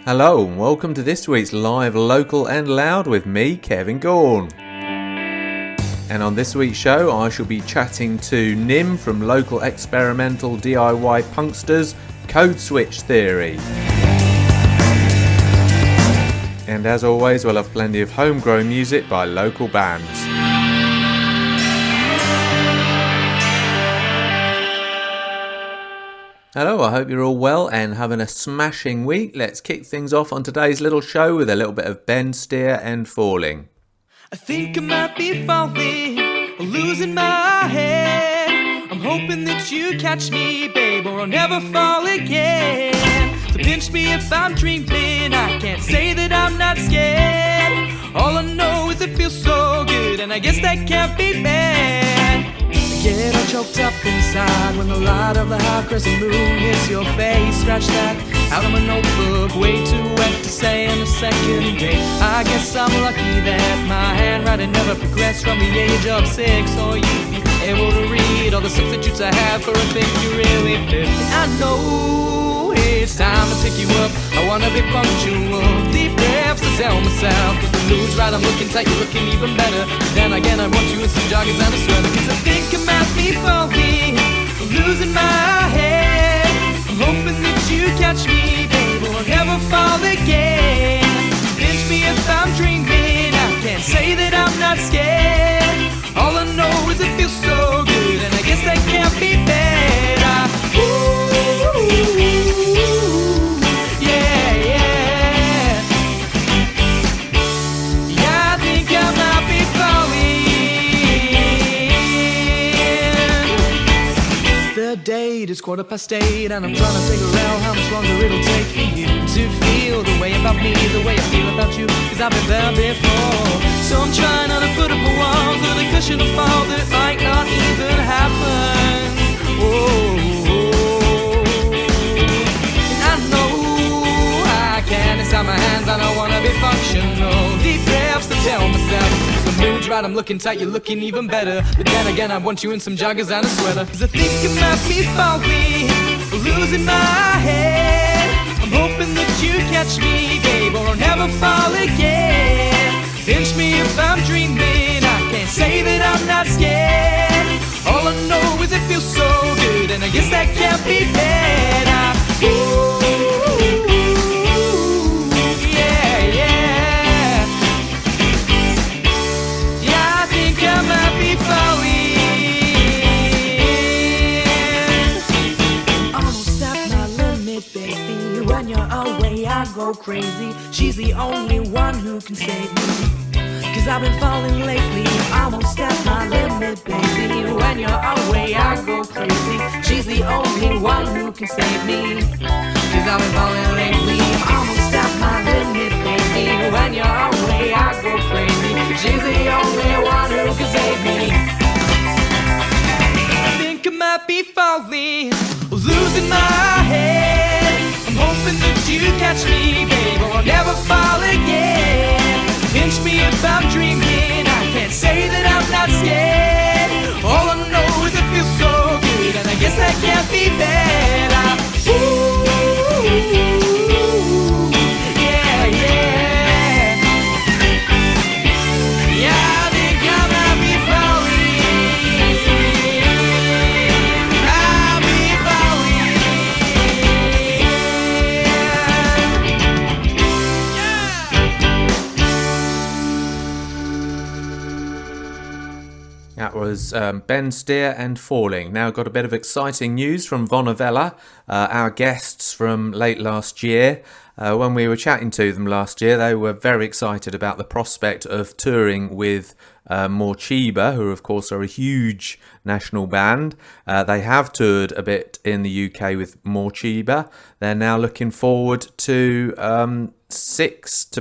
Hello and welcome to this week's Live Local and Loud with me, Kevin Gaughan. And on this week's show I shall be chatting to Nim from local experimental DIY punksters Code Switch Theory. And as always we'll have plenty of homegrown music by local bands. Hello, I hope you're all well and having a smashing week. Let's kick things off on today's little show with a little bit of Bend, Steer and Falling. I think I might be falling, losing my head. I'm hoping that you catch me, babe, or I'll never fall again. So pinch me if I'm dreaming, I can't say that I'm not scared. All I know is it feels so good, and I guess that can't be bad. Get all choked up inside when the light of the high crescent moon hits your face. Scratch that out of my notebook, way too wet to say in a second day. I guess I'm lucky that my handwriting never progressed from the age of 6, or you'd be able to read all the substitutes I have for a thing you really fit. I know it's time to pick you up, I wanna be punctual. Deep breaths to tell myself, cause the mood's right, I'm looking tight, you're looking even better. But then again I want you in some joggers and a sweater, cause I think I might be falling, I'm losing my head. I'm hoping that you catch me, babe, or I'll never fall again. Pinch me if I'm dreaming, I can't say that I'm not scared. All I know is it feels so good, and I guess that can't be bad. Date is 8:15 and I'm trying to figure out how much longer it'll take for you to feel the way about me, the way I feel about you, cause I've been there before. So I'm trying not to put up a wall with a cushion of fall that might not even happen. And I know I can't inside my hands, I don't wanna be functional. Deep breaths to tell myself, the mood's right, I'm looking tight, you're looking even better. But then again I want you in some joggers and a sweater, cause I think I might be falling, losing my head. I'm hoping that you catch me, babe, or I'll never fall again. Pinch me if I'm dreaming, I can't say that I'm not scared. All I know is it feels so good, and I guess that can't be bad. Go crazy, she's the only one who can save me, cause I've been falling lately. Almost at my limit, baby. When you're away I go crazy, she's the only one who can save me, cause I've been falling lately. Almost at my limit, baby. When you're away I go crazy, she's the only one who can save me. I think I might be falling, losing my head. I'm hoping that you catch me, babe, or I'll never fall again. Pinch me if I'm dreaming, I can't say that I'm not scared. All I know is it feels so good, and I guess that can't be bad. Yeah, yeah. Yeah, I think I might be falling. I'll be falling. That was Bend, Steer and Falling. Now got a bit of exciting news from Vonavella, our guests from late last year. When we were chatting to them last year, they were very excited about the prospect of touring with Morcheeba, who of course are a huge national band. They have toured a bit in the UK with Morcheeba. They're now looking forward to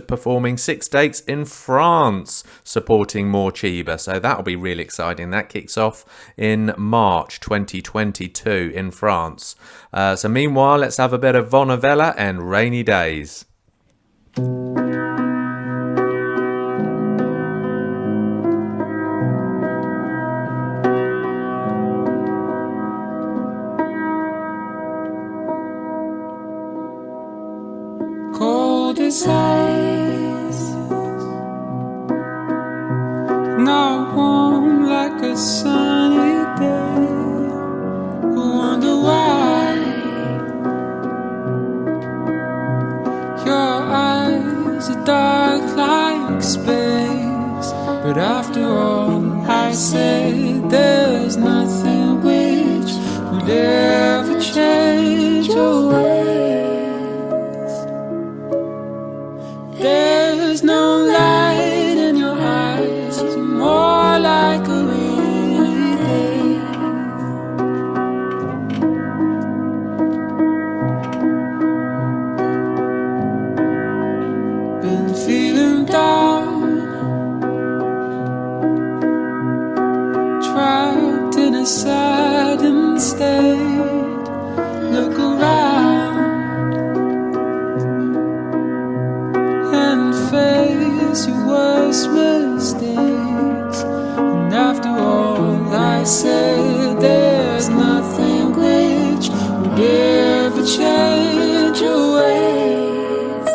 performing 6 dates in France supporting Morcheeba, so that'll be really exciting. That kicks off in March 2022 in France. So meanwhile, let's have a bit of Vonavella and Rainy Days. Cold precise, not warm like a sunny day. Wonder why your eyes are dark like space, but after all I said, there's nothing which would ever change your ways. There's no light in your eyes, it's more like a rainy day. Been feeling down, trapped in a saddened state. Look around and face your worst mistakes. And after all I said, there's nothing which would ever change your ways.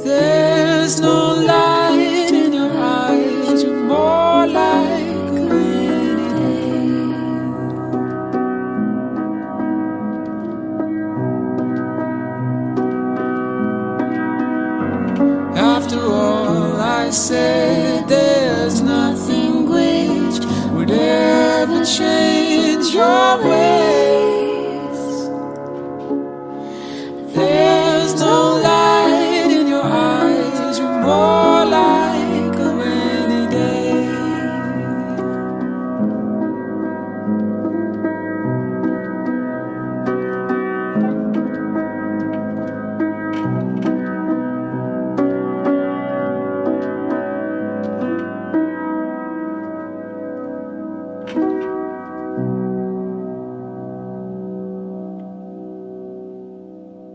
There's no light in your eyes, you're more like a rainy day. After all I said, there's nothing which would ever change your ways. There's no light in your eyes, you're more like a rainy day.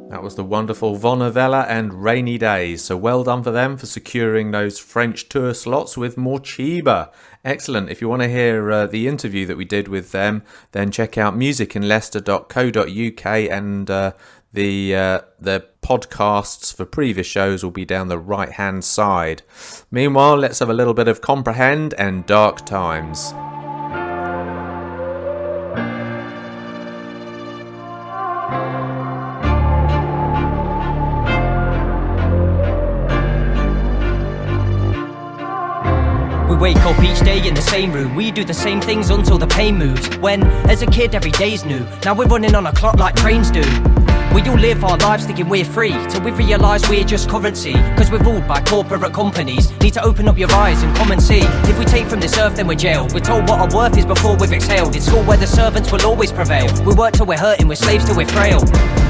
That was the wonderful Vonavella and Rainy Days. So well done for them for securing those French tour slots with Morcheeba. Excellent. If you want to hear the interview that we did with them, then check out musicinleicester.co.uk, and the podcasts for previous shows will be down the right hand side. Meanwhile, let's have a little bit of Comprehend and Dark Times. We wake up each day in the same room, we do the same things until the pain moves. When, as a kid, every day's new, now we're running on a clock like trains do. We all live our lives thinking we're free, till we realise we're just currency, cause we're ruled by corporate companies. Need to open up your eyes and come and see, if we take from this earth then we're jailed. We're told what our worth is before we've exhaled. In school where the servants will always prevail, we work till we're hurting, we're slaves till we're frail.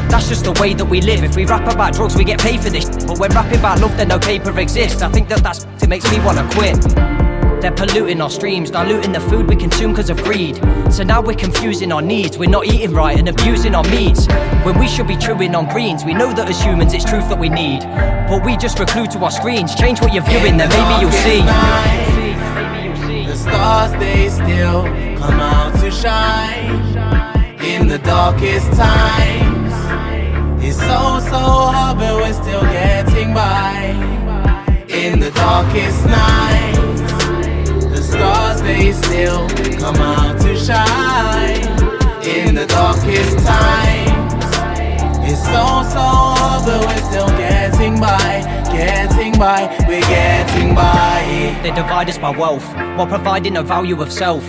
That's just the way that we live. If we rap about drugs we get paid for this, but when rapping about love then no paper exists. I think that's it makes me wanna quit. They're polluting our streams, diluting the food we consume cause of greed. So now we're confusing our needs, we're not eating right and abusing our meats, when we should be chewing on greens. We know that as humans it's truth that we need, but we just reclude to our screens. Change what you're viewing, then maybe you'll see. The stars they still come out to shine in the darkest times. It's so hard but we're still getting by in the darkest nights. The stars they still come out to shine in the darkest times. It's so hard but we're still getting by, we're getting by. They divide us by wealth, while providing a value of self.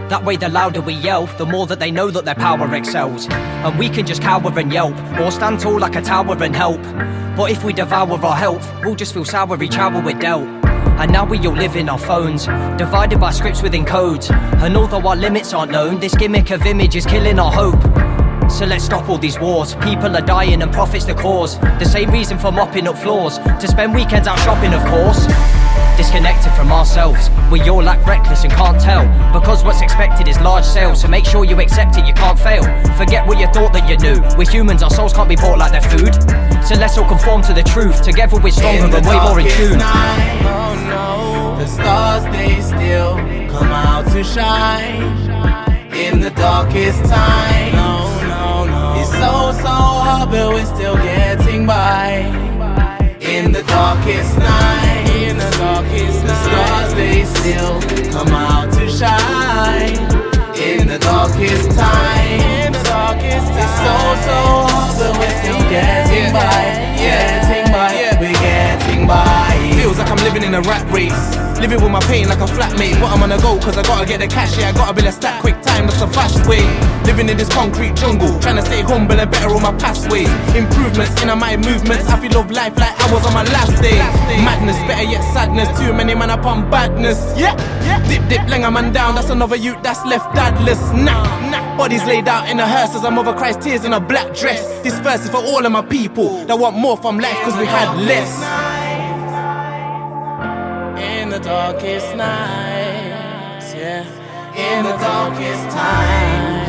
That way the louder we yell, the more that they know that their power excels. And we can just cower and yelp, or stand tall like a tower and help. But if we devour our health, we'll just feel sour each hour we're dealt. And now we all live in our phones, divided by scripts within codes. And although our limits aren't known, this gimmick of image is killing our hope. So let's stop all these wars. People are dying and profit's the cause. The same reason for mopping up floors, to spend weekends out shopping of course. Disconnected from ourselves, we all act reckless and can't tell, because what's expected is large sales. So make sure you accept it, you can't fail. Forget what you thought that you knew. We're humans, our souls can't be bought like their food. So let's all conform to the truth. Together we're stronger and way more in tune. The stars they still come out to shine in the darkest time. It's so hard but we're still getting by. In the darkest night, the stars they still come out to shine. In the darkest time, it's so hard, but we're still getting by. We're getting by. Feels like I'm living in a rat race, living with my pain like a flatmate. But I'm on a go cause I gotta get the cash, yeah, I gotta build a stack quick time, that's the fast way. Living in this concrete jungle, trying to stay humble and better on my past ways. Improvements in my movements, I feel of life like I was on my last day. Madness, better yet sadness, too many man upon badness. Yeah, dip, langer man down, that's another youth that's left dadless. Nah, bodies laid out in a hearse as a mother cries tears in a black dress. This verse is for all of my people that want more from life cause we had less. In the darkest nights, yeah. In the darkest times.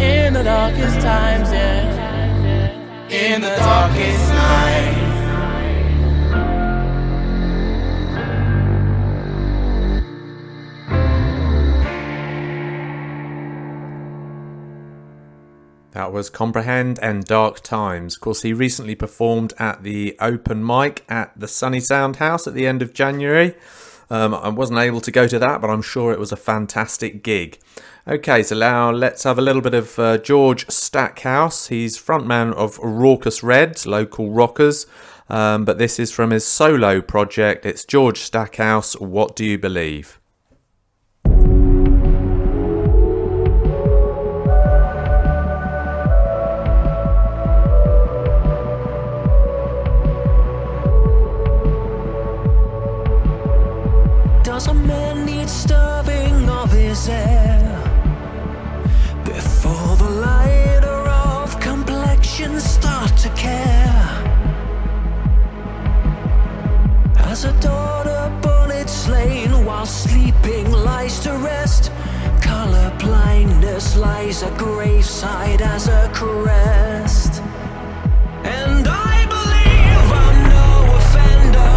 In the darkest times, yeah. In the darkest night. That was Comprehend and Dark Times. Of course, he recently performed at the open mic at the Sunny Sound House at the end of January. I wasn't able to go to that, but I'm sure it was a fantastic gig. Okay, so now let's have a little bit of George Stackhouse. He's frontman of Raucous Reds, local rockers, but this is from his solo project. It's George Stackhouse, What Do You Believe? Does a man need starving of his air before the lighter of complexion start to care? As a daughter bullet slain while sleeping lies to rest, color blindness lies at graveside as a crest. And I believe I'm no offender.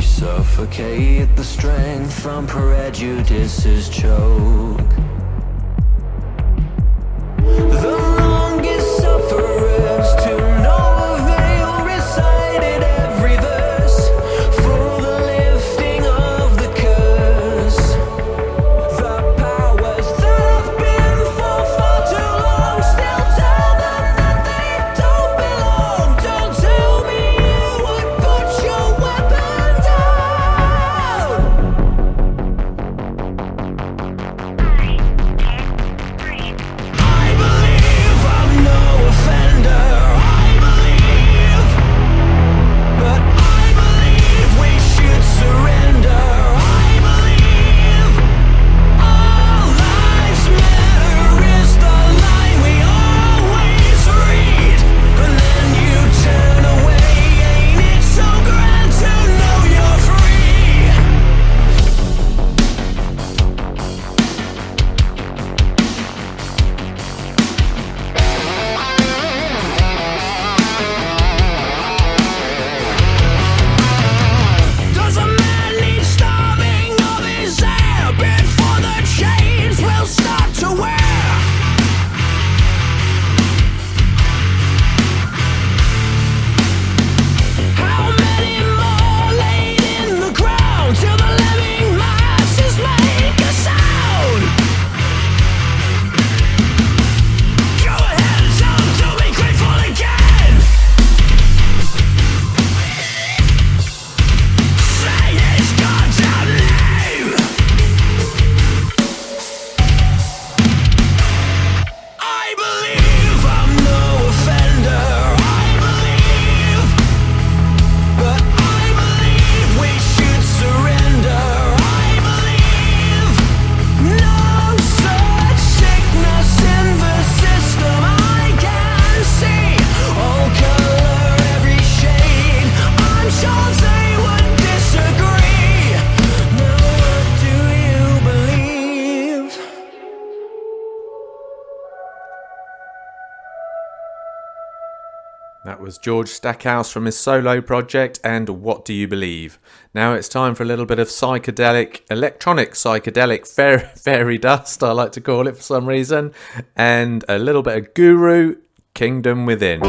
Suffocate the strength from prejudice's choke. The longest sufferers to no avail recited every verse for the lifting of the curse. The powers that have been for far too long still tell them that they don't belong. Don't tell me you would put your weapon down. That was George Stackhouse from his solo project and What Do You Believe? Now it's time for a little bit of electronic psychedelic fairy dust, I like to call it for some reason, and a little bit of Guru, Kingdom Within.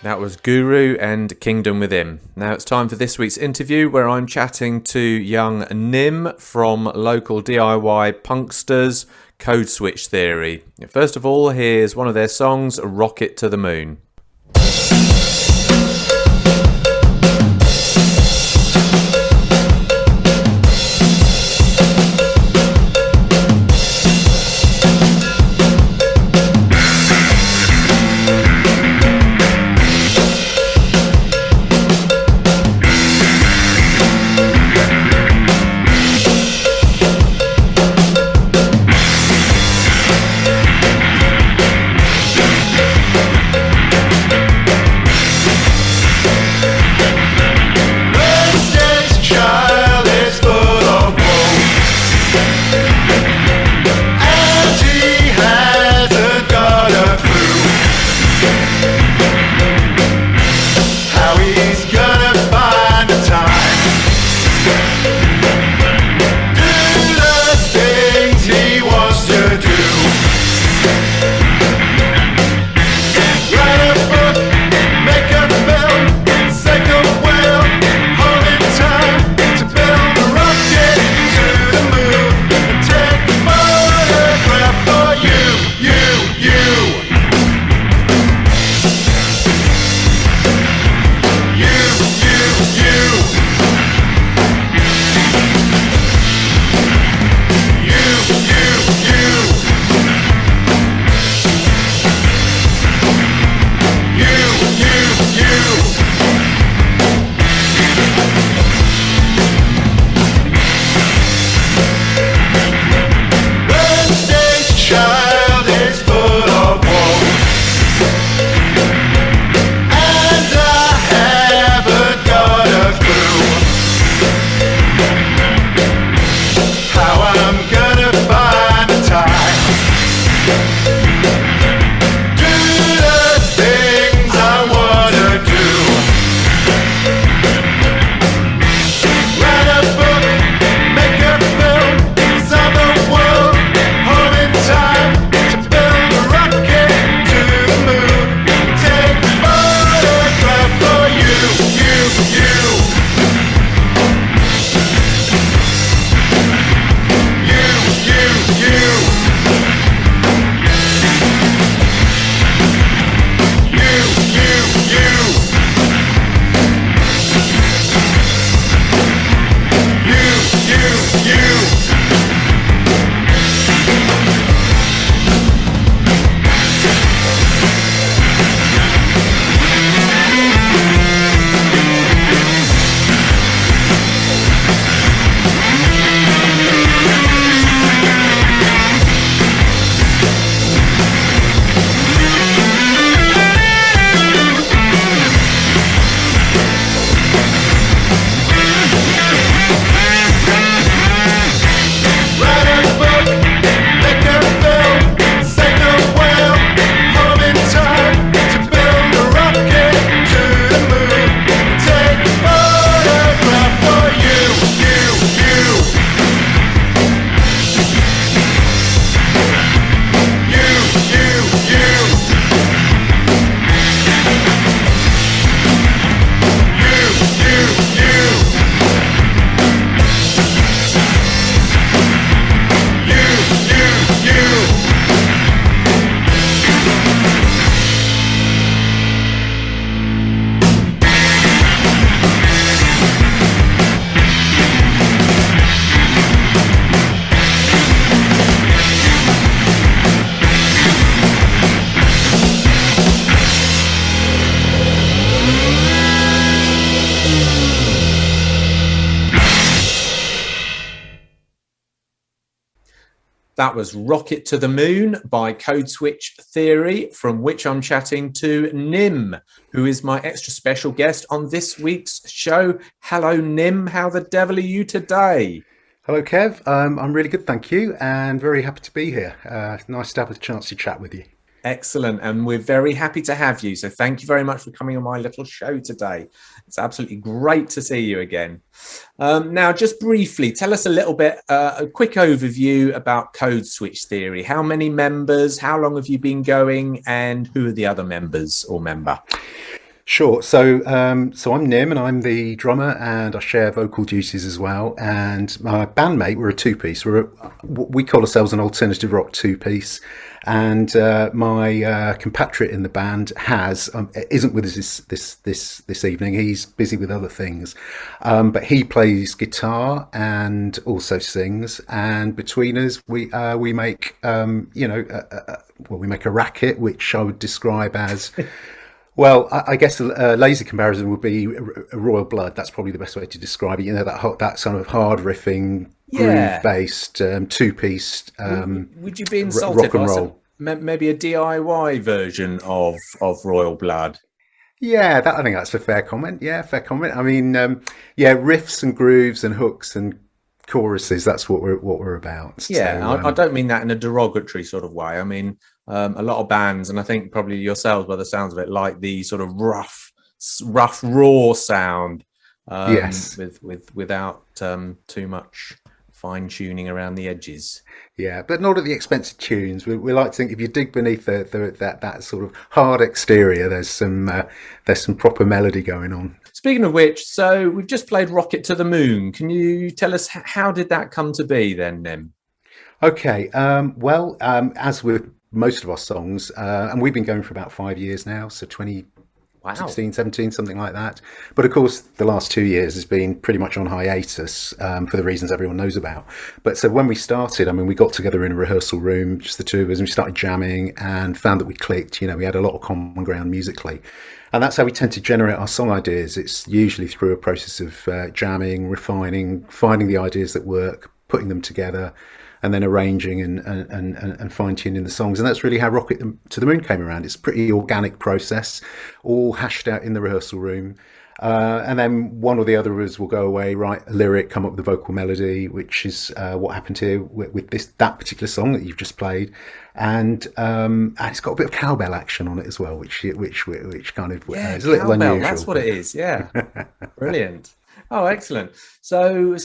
That was Guru and Kingdom Within. Now it's time for this week's interview where I'm chatting to young Nim from local DIY punksters Code Switch Theory. First of all, here's one of their songs, Rocket to the Moon. That was Rocket to the Moon by Code Switch Theory, from which I'm chatting to Nim, who is my extra special guest on this week's show. Hello, Nim. How the devil are you today? Hello, Kev. I'm really good, thank you, and very happy to be here. Nice to have a chance to chat with you. Excellent. And we're very happy to have you. So thank you very much for coming on my little show today. It's absolutely great to see you again. Now, just briefly, tell us a little bit, a quick overview about Code Switch Theory. How many members? How long have you been going? And who are the other members or member? Sure. So I'm Nim, and I'm the drummer, and I share vocal duties as well. And my bandmate, we're a two-piece. We call ourselves an alternative rock two-piece. And my compatriot in the band isn't with us this evening. He's busy with other things, but he plays guitar and also sings. And between us, we make we make a racket, which I would describe as. Well, I guess a lazy comparison would be a Royal Blood. That's probably the best way to describe it. You know, that sort of hard riffing, groove-based, two-piece would you be insulted rock and roll. Maybe a DIY version of Royal Blood? Yeah, I think that's a fair comment. Yeah, fair comment. I mean, riffs and grooves and hooks and choruses. That's what we're about. Yeah, so, I don't mean that in a derogatory sort of way. I mean, a lot of bands, and I think probably yourselves, by the sounds of it, like the sort of rough, raw sound. Yes. Without too much fine tuning around the edges. Yeah, but not at the expense of tunes. We like to think if you dig beneath that sort of hard exterior, there's some proper melody going on. Speaking of which, so we've just played Rocket to the Moon. Can you tell us how did that come to be then, Nim? Okay, as with most of our songs, and we've been going for about 5 years now, so 2016, 17, something like that. But of course, the last 2 years has been pretty much on hiatus for the reasons everyone knows about. But so when we started, I mean, we got together in a rehearsal room, just the two of us, and we started jamming and found that we clicked. You know, we had a lot of common ground musically. And that's how we tend to generate our song ideas. It's usually through a process of jamming, refining, finding the ideas that work, putting them together, and then arranging and fine-tuning the songs. And that's really how Rocket to the Moon came around. It's a pretty organic process, all hashed out in the rehearsal room. And then one or the other of us will go away, write a lyric, come up with a vocal melody, which is what happened here with that particular song that you've just played. And it's got a bit of cowbell action on it as well, which kind of is a little unusual. That's what it is, yeah. Brilliant. Oh, excellent. So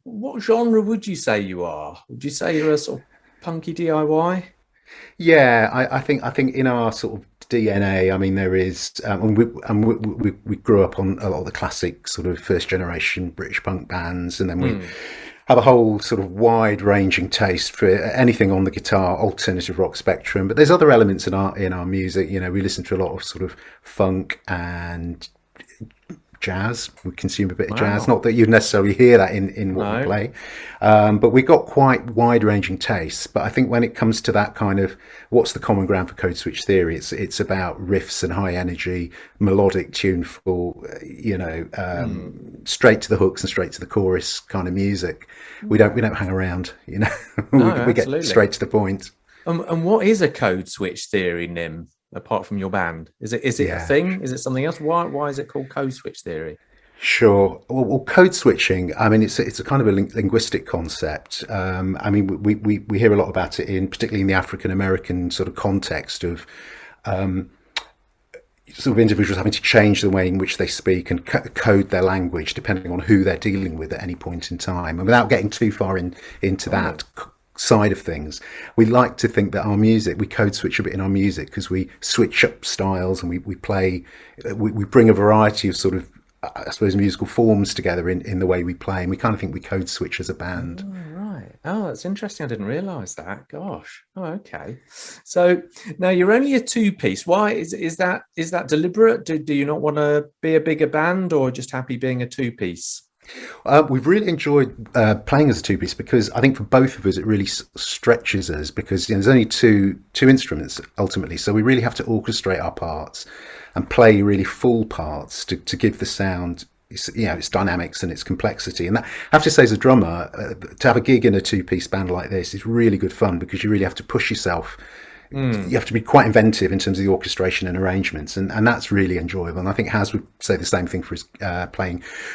what genre would you say you are? Would you say you're a sort of punky DIY? Yeah, I think in our sort of DNA, I mean, there is, and we grew up on a lot of the classic sort of first generation British punk bands, and then we have a whole sort of wide ranging taste for anything on the guitar, alternative rock spectrum. But there's other elements in our music. You know, we listen to a lot of sort of funk and jazz. We consume a bit of jazz. Not that you'd necessarily hear that in what we play, but we've got quite wide-ranging tastes. But I think when it comes to that kind of what's the common ground for Code Switch Theory, it's about riffs and high energy, melodic, tuneful, straight to the hooks and straight to the chorus kind of music. We don't hang around, you know. we get straight to the point. And what is a Code Switch Theory, Nim? Apart from your band, is it a thing? Is it something else? Why is it called Code Switch Theory? Sure. Well, code switching. I mean, it's a kind of a linguistic concept. I mean, we hear a lot about it particularly in the African American sort of context of sort of individuals having to change the way in which they speak and code their language depending on who they're dealing with at any point in time. And without getting too far into that side of things, we like to think that our music, we code switch a bit in our music because we switch up styles and we bring a variety of sort of, I suppose, musical forms together in the way we play, and we kind of think we code switch as a band. Oh, that's interesting. I didn't realize that. Gosh. Oh, okay. So now you're only a two-piece. Why is that deliberate? Do you not want to be a bigger band, or just happy being a two-piece? We've really enjoyed playing as a two-piece because I think for both of us it really stretches us, because there's only two instruments ultimately, so we really have to orchestrate our parts and play really full parts to give the sound its dynamics and its complexity. And that, I have to say, as a drummer, to have a gig in a two-piece band like this is really good fun, because you really have to push yourself. You have to be quite inventive in terms of the orchestration and arrangements, and that's really enjoyable. And I think Haz would say the same thing for his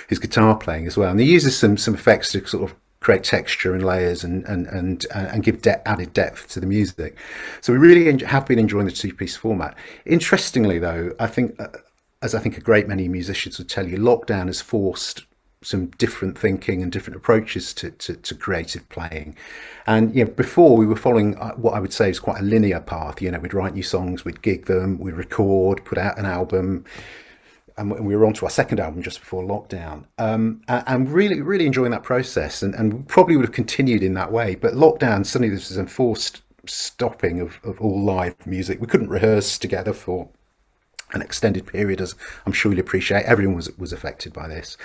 his guitar playing as well. And he uses some effects to sort of create texture and layers and give added depth to the music. So we really have been enjoying the two-piece format. Interestingly, though, I think, as I think a great many musicians would tell you, lockdown has forced some different thinking and different approaches to creative playing. And before, we were following what I would say is quite a linear path. We'd write new songs, we'd gig them, we'd record, put out an album, and we were on to our second album just before lockdown. And really enjoying that process, and probably would have continued in that way. But lockdown, suddenly this was an enforced stopping of all live music. We couldn't rehearse together for an extended period, as I'm sure you'll appreciate. Everyone was affected by this.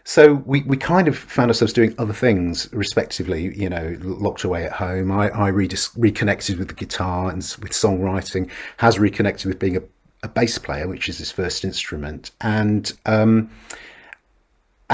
So we kind of found ourselves doing other things, respectively, locked away at home. I reconnected with the guitar and with songwriting, has reconnected with being a bass player, which is his first instrument. And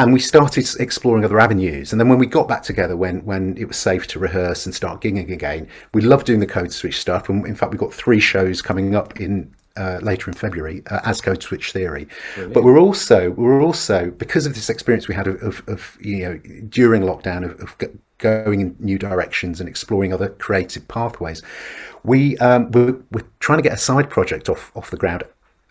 we started exploring other avenues. And then when we got back together, when it was safe to rehearse and start gigging again, we loved doing the Code Switch stuff. And in fact, we've got 3 shows coming up in later in February as Code Switch Theory. Brilliant. But we're also, because of this experience we had of during lockdown of going in new directions and exploring other creative pathways, we're trying to get a side project off the ground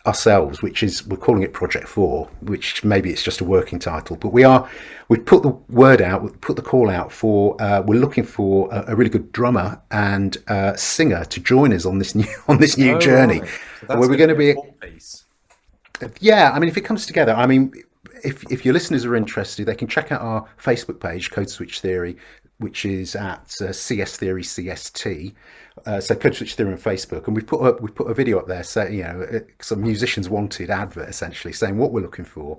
ourselves, which is, we're calling it Project 4, which maybe it's just a working title, but we've put the word out, we've put the call out for, we're looking for a really good drummer and singer to join us on this new journey. Right. So where we're going to be, piece. Yeah, I mean, if it comes together, I mean, if your listeners are interested, they can check out our Facebook page, Code Switch Theory, which is at CS Theory CST. So Code Switch Theory on Facebook, and we put a video up there, so some musicians wanted advert, essentially saying what we're looking for,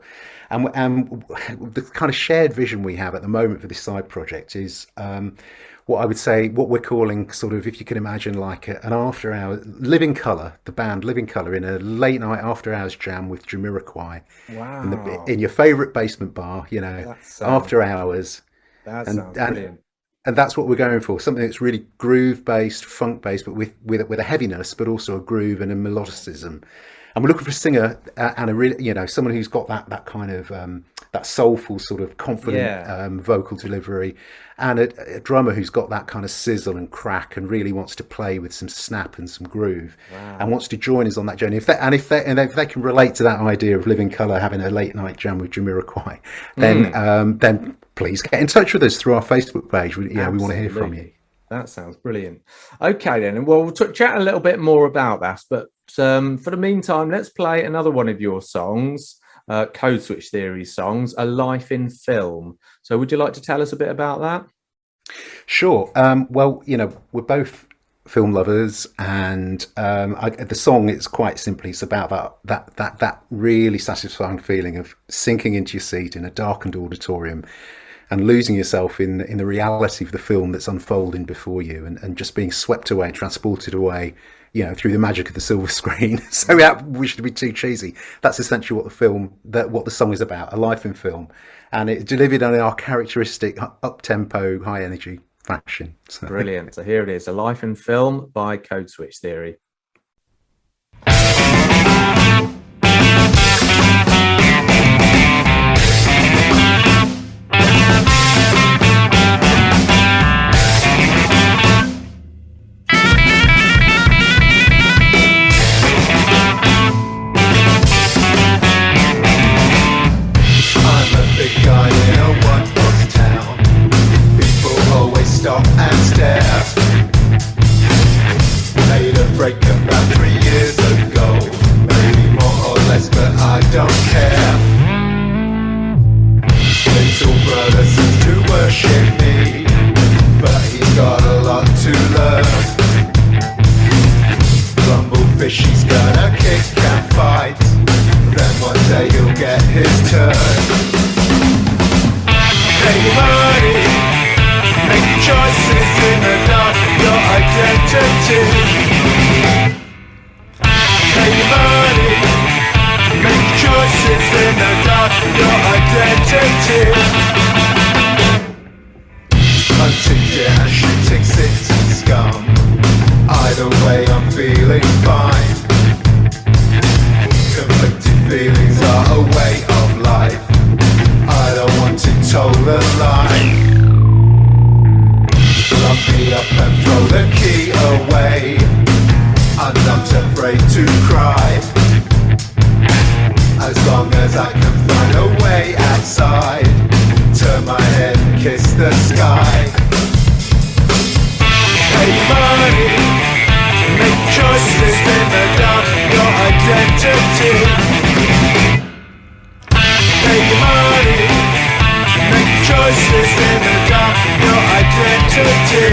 and the kind of shared vision we have at the moment for this side project is what we're calling, sort of, if you can imagine, like an after hours Living Colour, the band Living Colour, in a late night after hours jam with Jamiroquai. Wow. in your favourite basement bar, after hours. That sounds brilliant. And that's what we're going for, something that's really groove-based, funk-based, but with a heaviness, but also a groove and a melodicism. And we're looking for a singer and a really, someone who's got that kind of that soulful, sort of confident vocal delivery, and a drummer who's got that kind of sizzle and crack and really wants to play with some snap and some groove, and wants to join us on that journey. If they can relate to that idea of Living Colour, having a late night jam with Jamiroquai, then please get in touch with us through our Facebook page. We want to hear from you. That sounds brilliant. Okay, then. Well, we'll chat a little bit more about that. But for the meantime, let's play another one of your songs, Code Switch Theory songs, A Life in Film. So would you like to tell us a bit about that? Sure. Well, we're both film lovers, and the song, it's quite simply, it's about that really satisfying feeling of sinking into your seat in a darkened auditorium and losing yourself in the reality of the film that's unfolding before you, and just being swept away, transported away, through the magic of the silver screen. So we should be too cheesy. That's essentially what the song is about, a life in film, and it's delivered in our characteristic up-tempo, high-energy fashion. So. Brilliant. So here it is, A Life in Film by Code Switch Theory. Stop and stare. Made a break about 3 years ago, maybe more or less, but I don't care. Little brother seems to worship me, but he's got a lot to learn. Rumblefish, he's gonna kick and fight, then one day he'll get his turn. Hey buddy, make choices in the dark, your identity. Hey buddy, make choices in the dark, not afraid to cry. As long as I can find a way outside, turn my head and kiss the sky. Pay money, make choices in the dark, your identity. Pay money, make choices in the dark, your identity.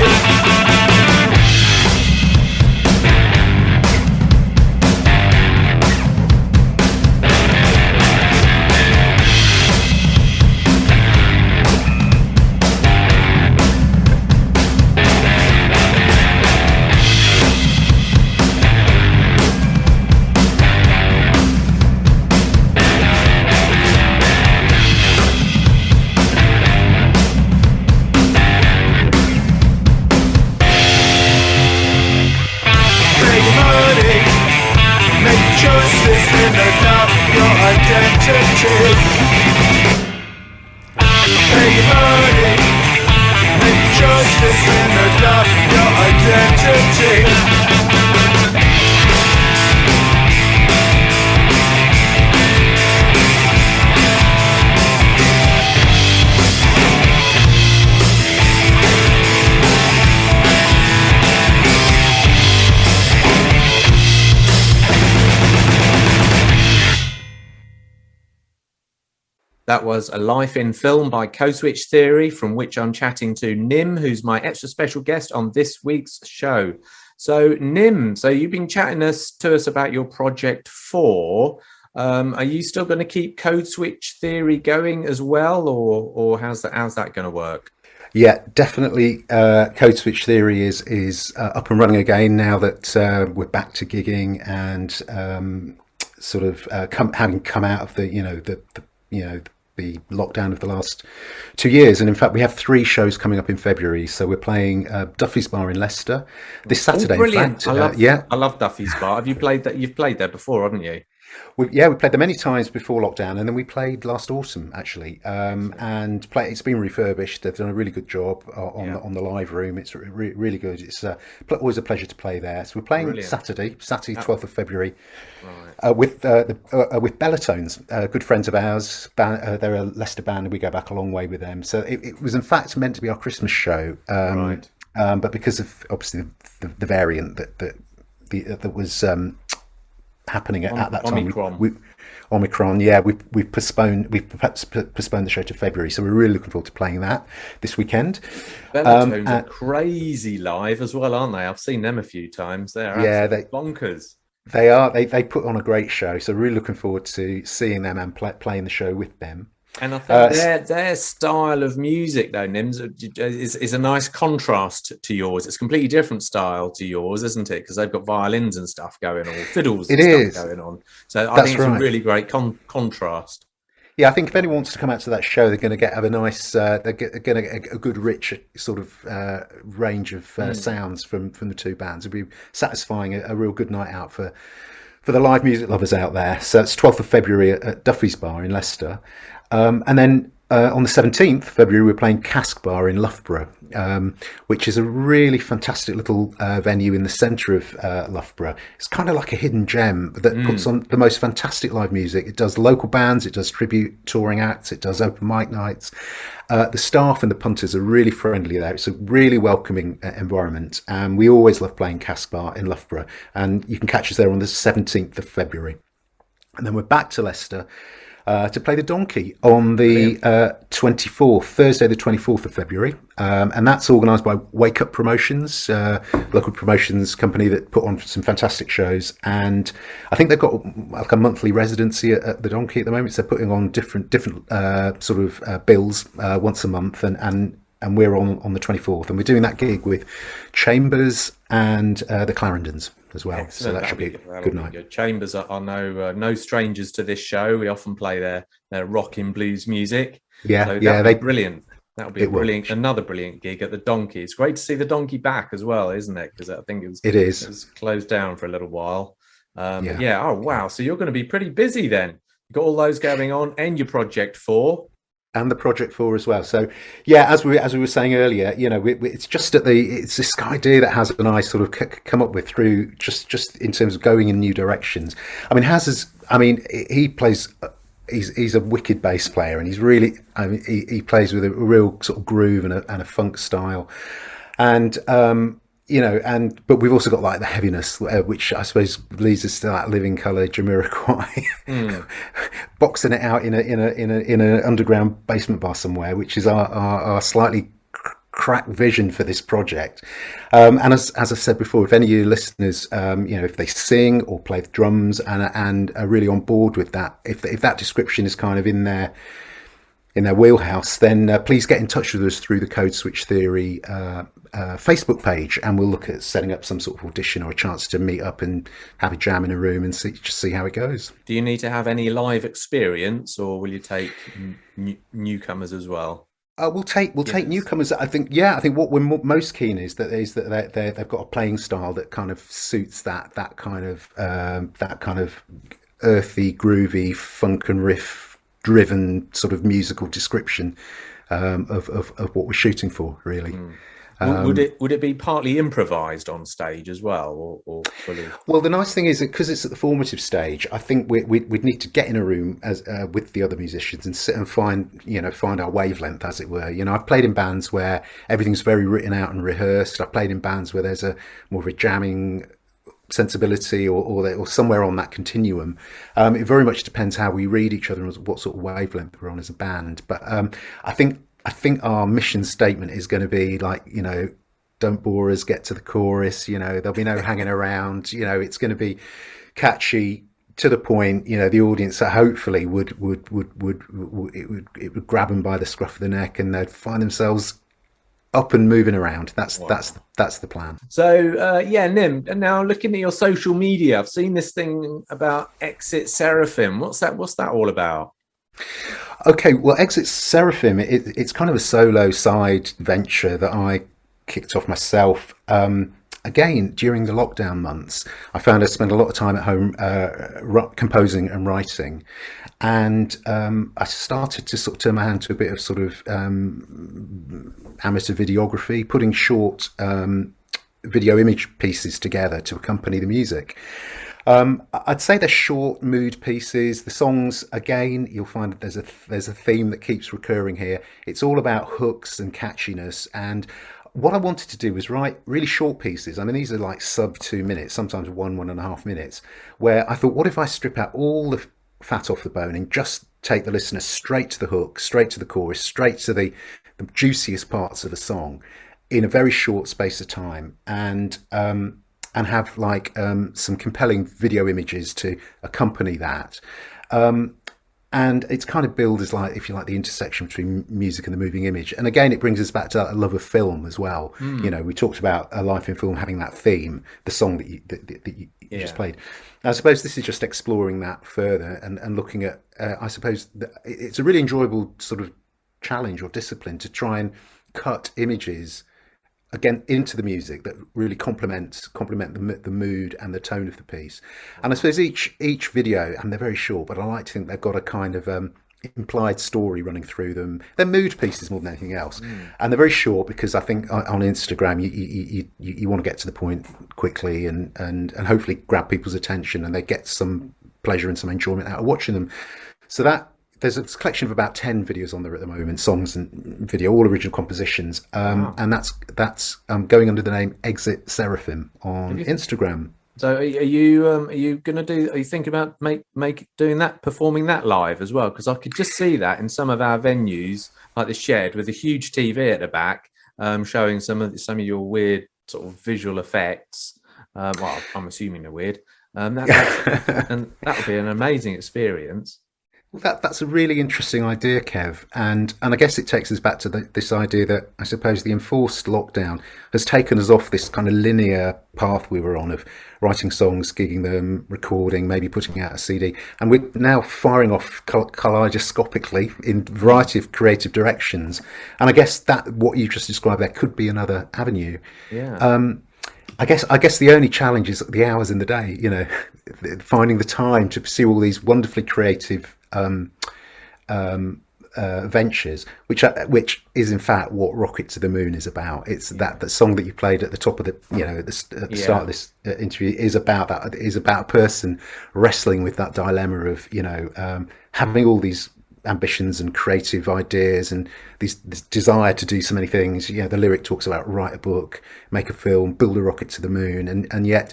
That was A Life in Film by Code Switch Theory, from which I'm chatting to Nim, who's my extra special guest on this week's show. So Nim, so you've been chatting to us about your Project 4. Are you still going to keep Code Switch Theory going as well, or how's that going to work? Yeah, definitely. Code Switch Theory is up and running again now that we're back to gigging and sort of having come out of the lockdown of the last 2 years. And in fact, we have 3 shows coming up in February. So we're playing Duffy's Bar in Leicester this Saturday. Brilliant. In fact. I love Duffy's Bar. Have you played that? You've played there before, haven't you? We played there many times before lockdown, and then we played last autumn actually. It's been refurbished. They've done a really good job on the live room. It's really good. It's always a pleasure to play there. So we're playing Saturday, 12th of February, with Bellatones, good friends of ours. They're a Leicester band, and we go back a long way with them. So it was in fact meant to be our Christmas show, but because of obviously the variant that was happening at that time, Omicron. We've postponed the show to February, so we're really looking forward to playing that this weekend. Bellatones are crazy live as well, aren't they? I've seen them a few times. They're bonkers. They are. They put on a great show, so really looking forward to seeing them and playing the show with them. And I think their style of music, though, Nims, is a nice contrast to yours. It's a completely different style to yours, isn't it? Because they've got violins and stuff going on, fiddles and stuff going on. So I think it's a really great contrast. Yeah, I think if anyone wants to come out to that show, they're going to have a nice, they're going to get a good, rich sort of range of sounds from the 2 bands. It'll be satisfying, a real good night out for the live music lovers out there. So it's 12th of February at Duffy's Bar in Leicester. And then on the 17th of February, we're playing Cask Bar in Loughborough, which is a really fantastic little venue in the centre of Loughborough. It's kind of like a hidden gem that puts on the most fantastic live music. It does local bands, it does tribute touring acts, it does open mic nights. The staff and the punters are really friendly there. It's a really welcoming environment, and we always love playing Cask Bar in Loughborough. And you can catch us there on the 17th of February. And then we're back to Leicester to play the Donkey on the 24th, Thursday the 24th of February. And that's organised by Wake Up Promotions, local promotions company that put on some fantastic shows. And I think they've got like a monthly residency at the Donkey at the moment. So they're putting on different sort of bills once a month. And we're on the 24th. And we're doing that gig with Chambers and the Clarendons as well. Excellent. So that should be a good night. Good. Chambers are no strangers to this show. We often play their rock and blues music. They're brilliant. That'll be another brilliant gig at the Donkey. It's great to see the Donkey back as well, isn't it? Because I think it was closed down for a little while. Oh wow! So you're going to be pretty busy then. You've got all those going on, and your Project 4. and the Project 4 as well. So yeah, as we were saying earlier, it's just it's this idea that Haz and I sort of come up with through just in terms of going in new directions. I mean, he plays. He's a wicked bass player, and he's really. I mean, he plays with a real sort of groove and a funk style, and but we've also got like the heaviness, which I suppose leads us to that Living Colour Jamiroquai, boxing it out in an underground basement bar somewhere, which is our slightly cracked vision for this project. And as I said before, if any of you listeners, if they sing or play the drums and are really on board with that, if that description is kind of in their wheelhouse, then please get in touch with us through the Code Switch Theory Facebook page, and we'll look at setting up some sort of audition or a chance to meet up and have a jam in a room and see how it goes. Do you need to have any live experience, or will you take newcomers as well? We'll take newcomers. I think what we're most keen is that they've got a playing style that kind of suits that kind of earthy, groovy, funk and riff driven sort of musical description of what we're shooting for, really. Would it be partly improvised on stage as well, or fully? Well, the nice thing is that because it's at the formative stage, I think we'd need to get in a room with the other musicians and sit and find our wavelength, as it were. I've played in bands where everything's very written out and rehearsed. I've played in bands where there's more of a jamming sensibility or somewhere on that continuum. It very much depends how we read each other and what sort of wavelength we're on as a band. But I think our mission statement is going to be like, don't bore us, get to the chorus. There'll be no hanging around. It's going to be catchy, to the point. The audience that hopefully it would grab them by the scruff of the neck, and they'd find themselves up and moving around. That's the plan. So Nim, now looking at your social media, I've seen this thing about Exit Seraphim. What's that all about? Okay, well, Exit Seraphim, it's kind of a solo side venture that I kicked off myself. Again, during the lockdown months, I found I spent a lot of time at home composing and writing. And I started to sort of turn my hand to a bit of sort of amateur videography, putting short video image pieces together to accompany the music. I'd say they're short mood pieces. The songs, again, you'll find that there's a theme that keeps recurring here. It's all about hooks and catchiness. And what I wanted to do was write really short pieces. I mean, these are like sub 2 minutes, sometimes 1.5 minutes, where I thought, what if I strip out all the fat off the bone and just take the listener straight to the hook, straight to the chorus, straight to the juiciest parts of a song in a very short space of time, and have like some compelling video images to accompany that. And it's kind of billed as, like, if you like, the intersection between music and the moving image. And again, it brings us back to that love of film as well. We talked about A Life in Film having that theme, the song that you just played. I suppose this is just exploring that further and looking at, I suppose, it's a really enjoyable sort of challenge or discipline to try and cut images again into the music that really complement the mood and the tone of the piece. And I suppose each video, and they're very short, but I like to think they've got a kind of implied story running through them. They're mood pieces more than anything else, and they're very short because I think on Instagram you want to get to the point quickly and hopefully grab people's attention, and they get some pleasure and some enjoyment out of watching them. So that there's a collection of about 10 videos on there at the moment, songs and video, all original compositions. And that's going under the name Exit Seraphim on Instagram. So are you thinking about performing that live as well? Because I could just see that in some of our venues, like the Shed, with a huge TV at the back, showing some of your weird sort of visual effects. Well, I'm assuming they're weird. And that would be an amazing experience. That's a really interesting idea, Kev, and I guess it takes us back to this idea that I suppose the enforced lockdown has taken us off this kind of linear path we were on of writing songs, gigging them, recording, maybe putting out a CD, and we're now firing off kaleidoscopically in a variety of creative directions. And I guess that what you just described there could be another avenue. Yeah. I guess the only challenge is the hours in the day, finding the time to pursue all these wonderfully creative ventures, which is in fact what Rocket to the Moon is about. It's that song that you played at the top of the, at the start of this interview is about that. Is about a person wrestling with that dilemma of having all these ambitions and creative ideas and this desire to do so many things. The lyric talks about write a book, make a film, build a rocket to the moon, and yet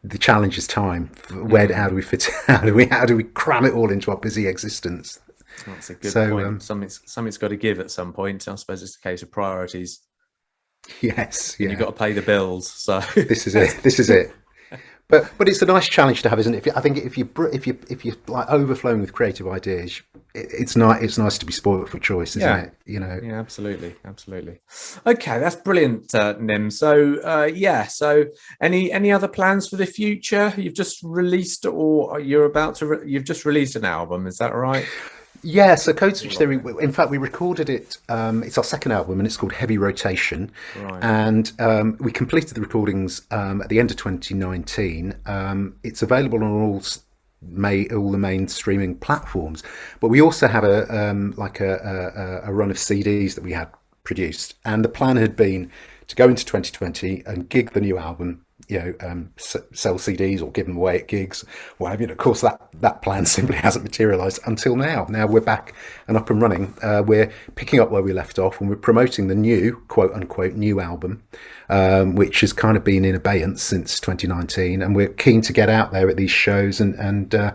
the challenge is time. How do we fit? How do we cram it all into our busy existence? That's a good point. Something's got to give at some point. I suppose it's a case of priorities. Yes, you've got to pay the bills. So this is it. But it's a nice challenge to have, isn't it? I think if you're like overflowing with creative ideas, it's nice to be spoiled for choice, isn't it? Yeah, absolutely. Okay, that's brilliant, Nim. So so any other plans for the future? You've just released, or you're about to? You've just released an album, is that right? Yeah, so Code Switch Theory, in fact, we recorded it, it's our second album, and it's called Heavy Rotation. Right. And we completed the recordings at the end of 2019. It's available on all the main streaming platforms, but we also have a run of CDs that we had produced, and the plan had been to go into 2020 and gig the new album, sell CDs or give them away at gigs, whatever. Of course, that plan simply hasn't materialised until now. Now we're back and up and running. We're picking up where we left off, and we're promoting the new, quote unquote, new album, which has kind of been in abeyance since 2019. And we're keen to get out there at these shows and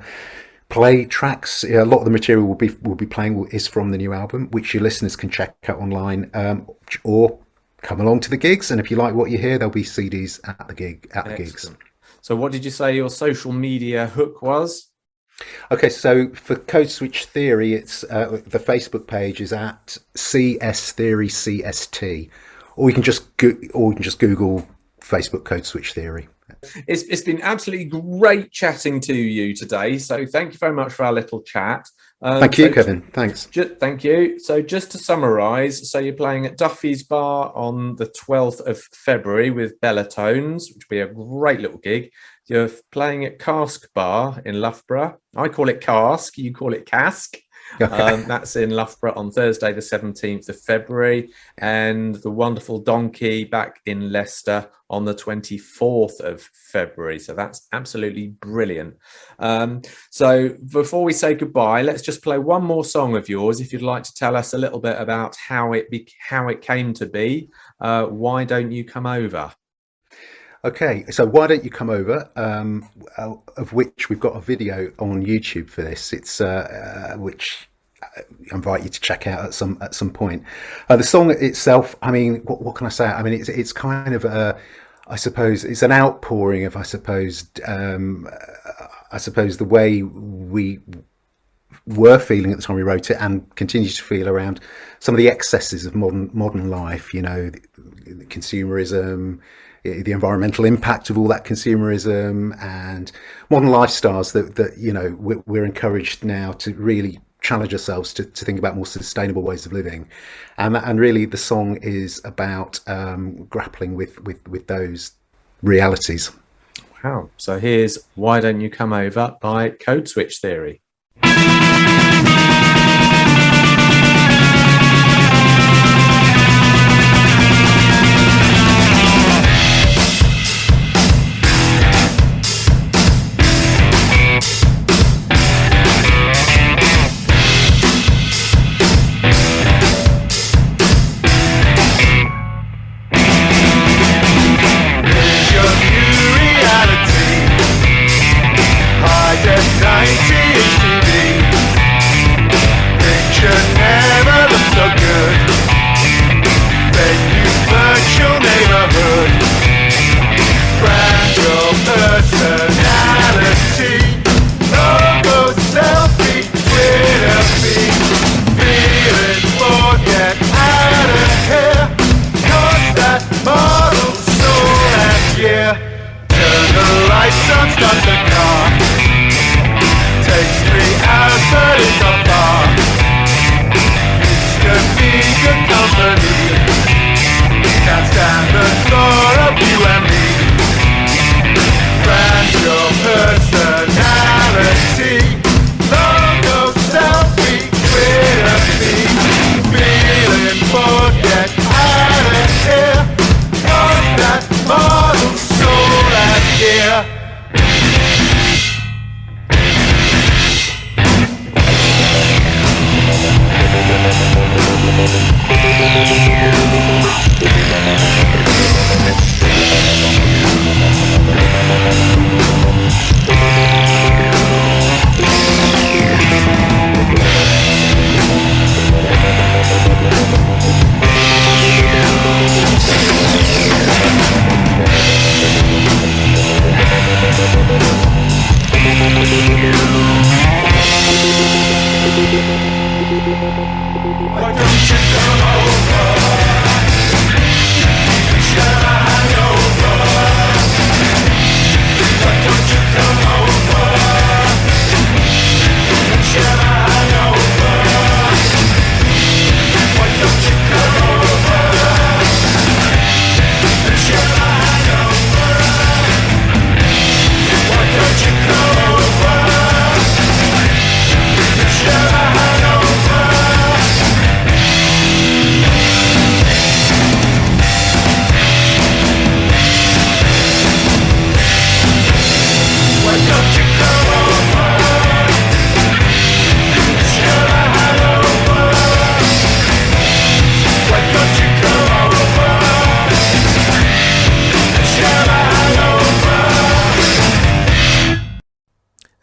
play tracks. A lot of the material we'll be playing is from the new album, which your listeners can check out online, or come along to the gigs, and if you like what you hear, there'll be CDs at the gigs. So what did you say your social media hook was? Okay, so for Code Switch Theory, it's the Facebook page is at CS Theory CST, or you can just Google Facebook Code Switch Theory. It's been absolutely great chatting to you today. So thank you very much for our little chat. Thank you, Kevin. Thanks. Thank you. So just to summarise, so you're playing at Duffy's Bar on the 12th of February with Bellatones, which will be a great little gig. You're playing at Cask Bar in Loughborough. I call it Cask, you call it Cask. That's in Loughborough on Thursday the 17th of February, and the wonderful Donkey back in Leicester on the 24th of February. So that's absolutely brilliant. So before we say goodbye, let's just play one more song of yours, if you'd like to tell us a little bit about how it came to be. Why Don't You Come Over? Okay, so Why Don't You Come Over, of which we've got a video on YouTube for this. It's which I invite you to check out at some point. The song itself, I mean, what can I say? I mean, it's kind of I suppose it's an outpouring of I suppose the way we were feeling at the time we wrote it, and continue to feel around some of the excesses of modern life. The consumerism, the environmental impact of all that consumerism, and modern lifestyles that we're encouraged now to really challenge ourselves to think about more sustainable ways of living, and really the song is about grappling with those realities. Wow. So here's Why Don't You Come Over by Code Switch Theory.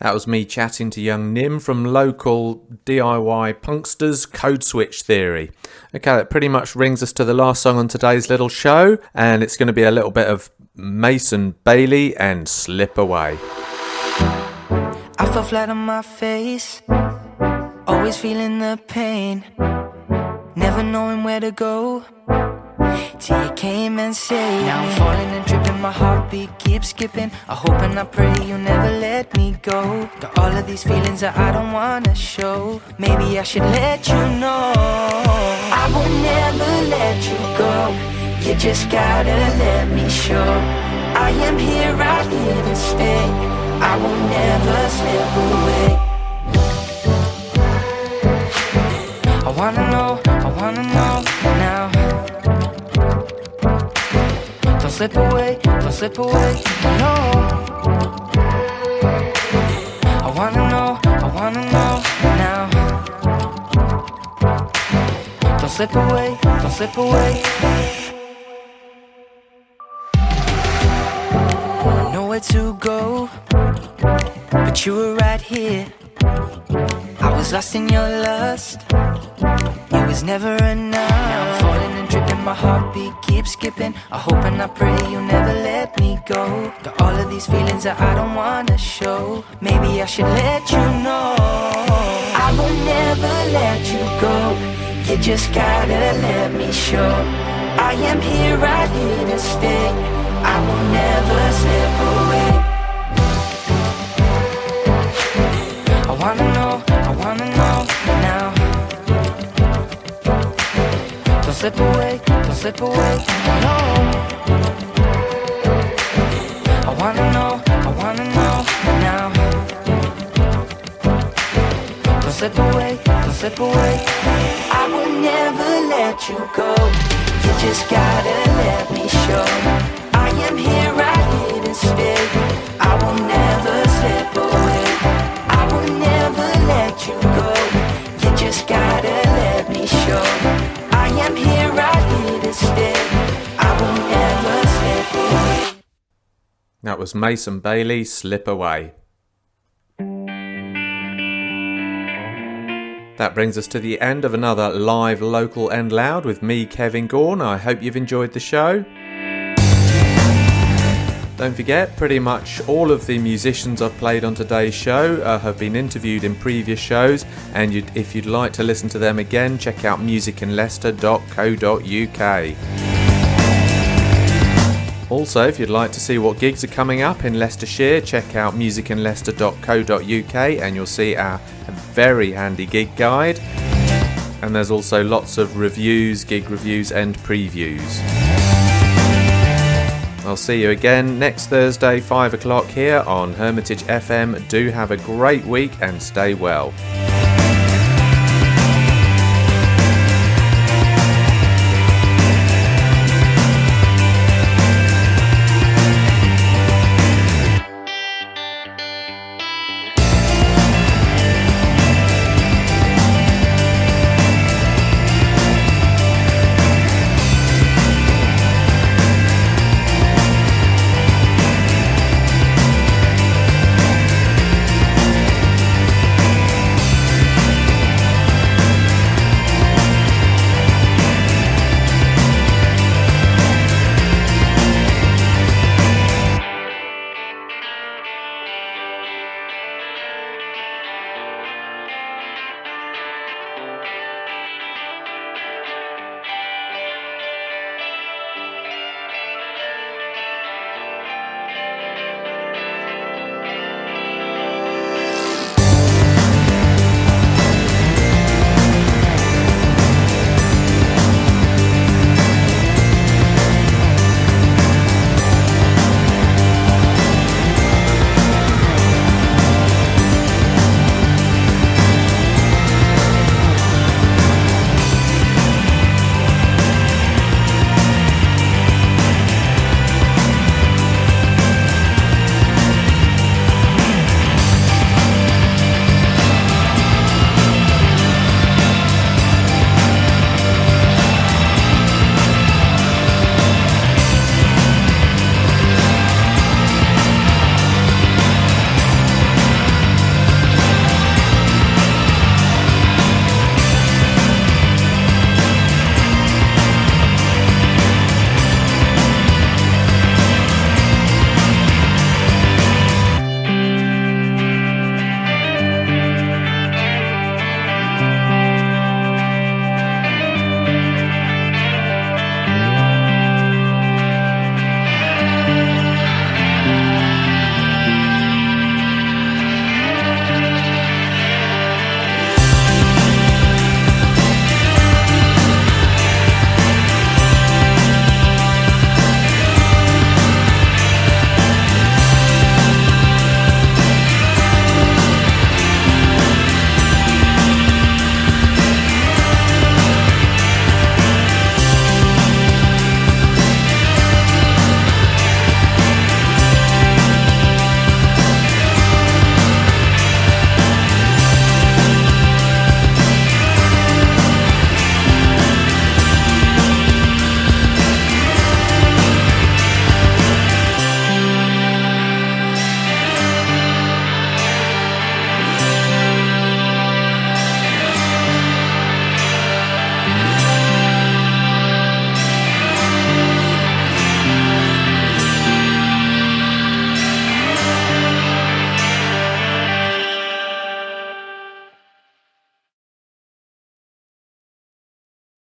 That was me chatting to young Nim from local DIY punksters Code Switch Theory. Okay, that pretty much brings us to the last song on today's little show, and it's going to be a little bit of Mason Bailey and Slip Away. I fell flat on my face, always feeling the pain, never knowing where to go, till you came and saved. Now I'm falling and tripping, my heartbeat keeps skipping. I hope and I pray you never let me go. Got all of these feelings that I don't wanna show. Maybe I should let you know I will never let you go. You just gotta let me show I am here, right here to stay. I will never slip away. I wanna know now. Don't slip away, no. I wanna know now. Don't slip away. Nowhere to go, but you were right here. I was lost in your lust, it was never enough. Now I'm falling and dripping, my heartbeat keeps skipping. I hope and I pray you never let me go. Got all of these feelings that I don't wanna show. Maybe I should let you know I will never let you go. You just gotta let me show I am here, right here to stay. I will never slip away. I wanna know now. Don't slip away, no. I wanna know now. Don't slip away. I will never let you go. You just gotta let me show I am here, right here to stay. I will never slip away. I will never let you go. You just gotta let me show I am here, right here to stay. I will never slip away. That was Mason Bailey, Slip Away. That brings us to the end of another live Local and Loud with me, Kevin Gaughan. I hope you've enjoyed the show. Don't forget, pretty much all of the musicians I've played on today's show have been interviewed in previous shows, and if you'd like to listen to them again, check out musicinleicester.co.uk. Also, if you'd like to see what gigs are coming up in Leicestershire, check out musicinleicester.co.uk and you'll see our very handy gig guide. And there's also lots of reviews, gig reviews and previews. I'll see you again next Thursday, 5 o'clock here on Hermitage FM. Do have a great week and stay well.